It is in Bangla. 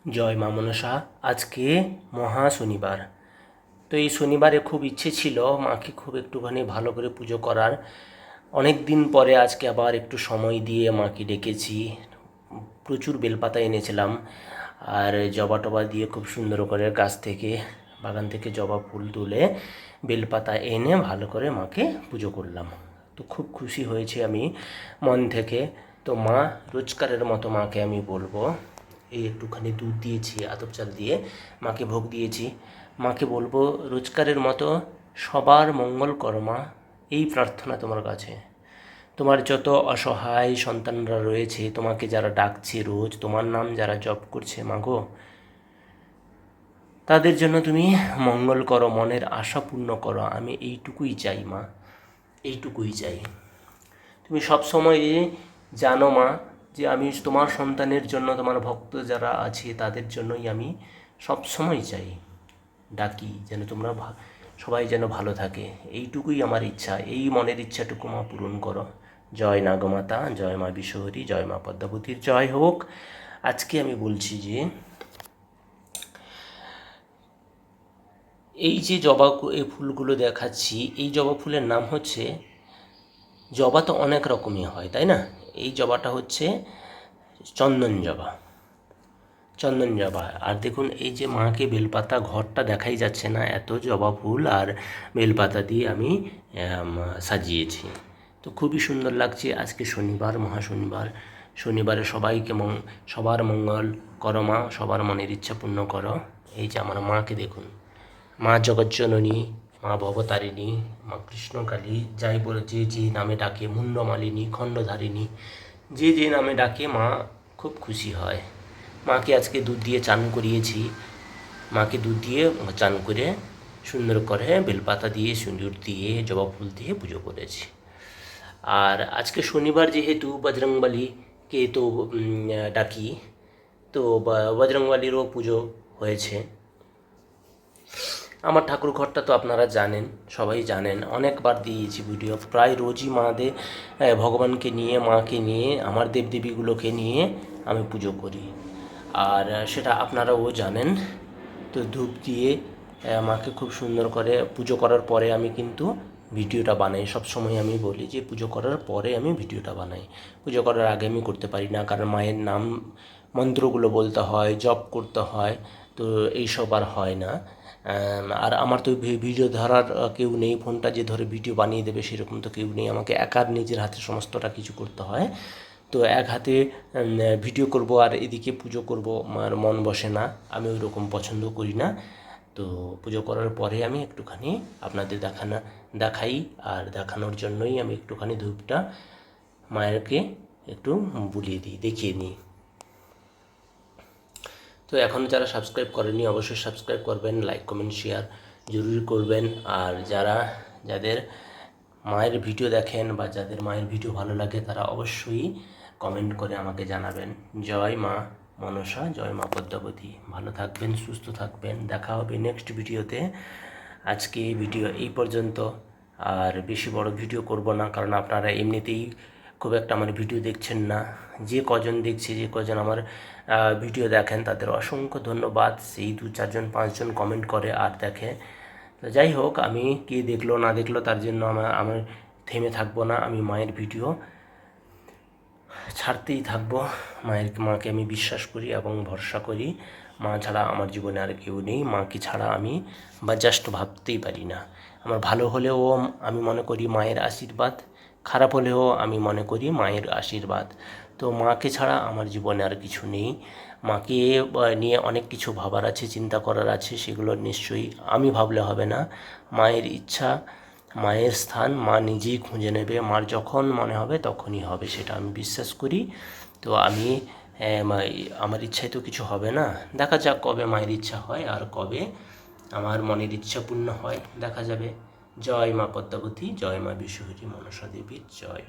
জয় মা মনসা। আজকে মহা শনিবার। তো এই শনিবারে খুব ইচ্ছে ছিল মাকে খুব একটুখানি ভালো করে পুজো করার। অনেক দিন পরে আজকে আবার একটু সময় দিয়ে মাকে ডেকেছি। প্রচুর বেলপাতা এনেছিলাম আর জবা টবা দিয়ে খুব সুন্দর করে গাছ থেকে বাগান থেকে জবা ফুল তুলে বেলপাতা এনে ভালো করে মাকে পুজো করলাম। তো খুব খুশি হয়েছি আমি মন থেকে। তো মা রোজকারের মতো মাকে আমি বলবো, এই একটুখানি দুধ দিয়েছি আতপ চাল দিয়ে মাকে ভোগ দিয়েছি। মাকে বলবো রোজকারের মতো সবার মঙ্গল করো মা, এই প্রার্থনা তোমার কাছে। তোমার যত অসহায় সন্তানরা রয়েছে, তোমাকে যারা ডাকছে রোজ, তোমার নাম যারা জপ করছে মাগো, তাদের জন্য তুমি মঙ্গল করো, মনের আশা পূর্ণ করো। আমি এইটুকুই চাই মা, এইটুকুই চাই। তুমি সবসময় জানো মা যে আমি তোমার সন্তানের জন্য, তোমার ভক্ত যারা আছে তাদের জন্যই আমি সবসময় চাই, ডাকি যেন তোমরা সবাই যেন ভালো থাকে। এইটুকুই আমার ইচ্ছা, এই মনের ইচ্ছাটুকু মা পূরণ করো। জয় নাগমাতা, জয় মা বিশ্বহরী, জয় মা পদ্মাবতীর জয় হোক। আজকে আমি বলছি যে এই যে জবা এই ফুলগুলো দেখাচ্ছি, এই জবা ফুলের নাম হচ্ছে, জবা তো অনেক রকমই হয় তাই না, এই জবাটা হচ্ছে চন্দন জবা, চন্দন জবা। আর দেখুন এই যে মাকে বেলপাতা, ঘরটা দেখাই যাচ্ছে না, এত জবা ফুল আর বেলপাতা দিয়ে আমি সাজিয়েছি। তো খুবই সুন্দর লাগছে। আজকে শনিবার, মহা শনিবার। শনিবারে সবাইকে সবার মঙ্গল করো মা, সবার মনের ইচ্ছা পূর্ণ করো। এই যে আমার মাকে দেখুন, মা জগজ্জননী, মা ভবতারিণী, মা কৃষ্ণকালী, যাই বলে যে যে নামে ডাকে, মুন্ডমালিনী, খণ্ডধারিণী, যে যে নামে ডাকে মা খুব খুশি হয়। মাকে আজকে দুধ দিয়ে চান করিয়েছি। মাকে দুধ দিয়ে চান করে সুন্দর করে বেলপাতা দিয়ে, সিঁদুর দিয়ে, জবা ফুল দিয়ে পুজো করেছি। আর আজকে শনিবার যেহেতু বজরংবলীকে তো ডাকি, তো বজরংবলীরও পুজো হয়েছে। আমার ঠাকুর ঘরটা তো আপনারা জানেন, সবাই জানেন, অনেকবার দিয়েছি ভিডিও। প্রায় রোজই মাদের ভগবানকে নিয়ে, মাকে নিয়ে, আমার দেবদেবীগুলোকে নিয়ে আমি পুজো করি, আর সেটা আপনারাও জানেন। তো ধূপ দিয়ে মাকে খুব সুন্দর করে পুজো করার পরে আমি কিন্তু ভিডিওটা বানাই। সব সময় আমি বলি যে পুজো করার পরে আমি ভিডিওটা বানাই, পুজো করার আগে আমি করতে পারি না, কারণ মায়ের নাম মন্ত্রগুলো বলতে হয়, জপ করতে হয়, তো এইসব আর হয় না। আর আমার তো ভিডিও ধরার কেউ নেই, ফোনটা যে ধরে ভিডিও বানিয়ে দেবে সেরকম তো কেউ নেই, আমাকে একার নিজের হাতে সমস্তটা কিছু করতে হয়। তো এক হাতে ভিডিও করব আর এদিকে পুজো করব, আমার মন বসে না, আমি ওই রকম পছন্দ করি না। তো পুজো করার পরে আমি একটুখানি আপনাদের দেখাই, আর দেখানোর জন্যই আমি একটুখানি ধূপটা মায়েরকে একটু বুলিয়ে দিই, দেখিয়ে নিই। তো এখনও যারা সাবস্ক্রাইব করেনি অবশ্যই সাবস্ক্রাইব করবেন, লাইক কমেন্ট শেয়ার জরুরি করবেন। আর যাদের মায়ের ভিডিও দেখেন বা যাদের মায়ের ভিডিও ভালো লাগে তারা অবশ্যই কমেন্ট করে আমাকে জানাবেন। জয় মা মনসা, জয় মা পদ্মাবতী। ভালো থাকবেন, সুস্থ থাকবেন, দেখা হবে নেক্সট ভিডিওতে। আজকে এই ভিডিও এই পর্যন্ত, আর বেশি বড় ভিডিও করব না, কারণ আপনারা এমনিতেই খুব একটা আমার ভিডিও দেখছেন না। যে কজন দেখছে, যে কজন আমার ভিডিও দেখেন তাদের অসংখ্য ধন্যবাদ। সেই 2-4জন 5জন কমেন্ট করে আর দেখে। তো যাই হোক, আমি কে দেখলো না দেখলো তার জন্য আমার থেমে থাকবো না, আমি মায়ের ভিডিও ছাড়তেই থাকবো। মাকে আমি বিশ্বাস করি এবং ভরসা করি। মা ছাড়া আমার জীবনে আর কেউ নেই, মাকে ছাড়া আমি বা জাস্ট ভাবতেই পারি না। আমার ভালো হলেও আমি মনে করি মায়ের আশীর্বাদ, খারাপ হলেও আমি মনে করি মায়ের আশীর্বাদ। তো মাকে ছাড়া আমার জীবনে আর কিছু নেই। মাকে নিয়ে অনেক কিছু ভাবার আছে, চিন্তা করার আছে, সেগুলো নিশ্চয়ই আমি ভাবলে হবে না। মায়ের ইচ্ছা, মায়ের স্থান মা নিজেই খুঁজে নেবে, মার যখন মনে হবে তখনই হবে, সেটা আমি বিশ্বাস করি। তো আমি আমার ইচ্ছায় তো কিছু হবে না, দেখা যাক কবে মায়ের ইচ্ছা হয় আর কবে আমার মনের ইচ্ছা পূর্ণ হয়, দেখা যাবে। জয় মা পদ্মাবতী, জয় মা বিশ্বহরী মনসা দেবীর জয়।